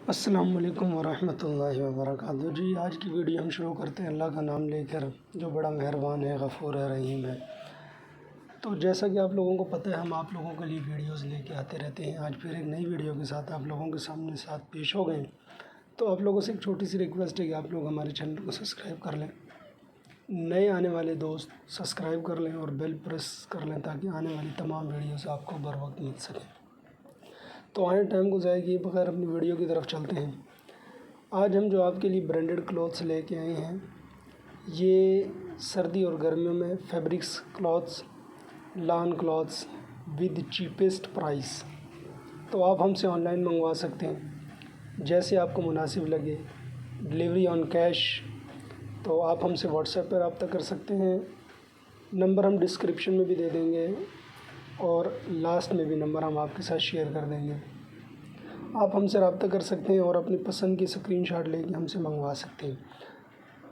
السلام علیکم ورحمۃ اللہ وبرکاتہ۔ جی آج کی ویڈیو ہم شروع کرتے ہیں اللہ کا نام لے کر، جو بڑا مہربان ہے، غفور ہے، رحیم ہے۔ تو جیسا کہ آپ لوگوں کو پتہ ہے، ہم آپ لوگوں کے لیے ویڈیوز لے کے آتے رہتے ہیں۔ آج پھر ایک نئی ویڈیو کے ساتھ آپ لوگوں کے ساتھ پیش ہو گئے ہیں۔ تو آپ لوگوں سے ایک چھوٹی سی ریکویسٹ ہے کہ آپ لوگ ہمارے چینل کو سبسکرائب کر لیں، نئے آنے والے دوست سبسکرائب کر لیں اور بیل پریس کر لیں تاکہ آنے والی تمام ویڈیوز آپ کو بر وقت مل سکیں۔ تو آئیں ٹائم کو ضائع کیے بغیر اپنی ویڈیو کی طرف چلتے ہیں۔ آج ہم جو آپ کے لیے برانڈڈ کلوتھس لے کے آئے ہیں، یہ سردی اور گرمیوں میں fabrics clothes, lawn clothes with cheapest price. تو آپ ہم سے آن لائن منگوا سکتے ہیں جیسے آپ کو مناسب لگے، ڈلیوری آن کیش۔ تو آپ ہم سے واٹس ایپ پہ رابطہ کر سکتے ہیں، نمبر ہم ڈسکرپشن میں بھی دے دیں گے اور لاسٹ میں بھی نمبر ہم آپ کے ساتھ شیئر کر دیں گے۔ آپ ہم سے رابطہ کر سکتے ہیں اور اپنی پسند کی اسکرین شاٹ لے کے ہم سے منگوا سکتے ہیں۔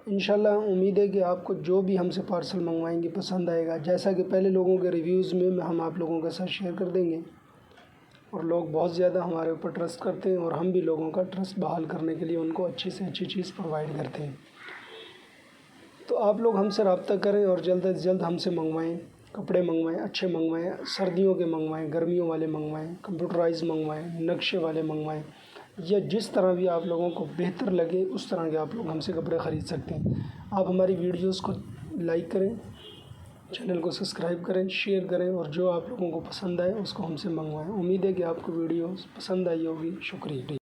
انشاءاللہ امید ہے کہ آپ کو جو بھی ہم سے پارسل منگوائیں گے پسند آئے گا، جیسا کہ پہلے لوگوں کے ریویوز میں ہم آپ لوگوں کے ساتھ شیئر کر دیں گے، اور لوگ بہت زیادہ ہمارے اوپر ٹرسٹ کرتے ہیں اور ہم بھی لوگوں کا ٹرسٹ بحال کرنے کے لیے ان کو اچھی سے اچھی چیز پرووائڈ کرتے ہیں۔ تو آپ لوگ ہم سے رابطہ کریں اور جلد از جلد ہم سے منگوائیں، کپڑے منگوائیں، اچھے منگوائیں، سردیوں کے منگوائیں، گرمیوں والے منگوائیں، کمپیوٹرائز منگوائیں، نقشے والے منگوائیں، یا جس طرح بھی آپ لوگوں کو بہتر لگے اس طرح کے آپ لوگ ہم سے کپڑے خرید سکتے ہیں۔ آپ ہماری ویڈیوز کو لائک کریں، چینل کو سبسکرائب کریں، شیئر کریں اور جو آپ لوگوں کو پسند آئے اس کو ہم سے منگوائیں۔ امید ہے کہ آپ کو ویڈیو پسند آئی ہوگی۔ شکریہ۔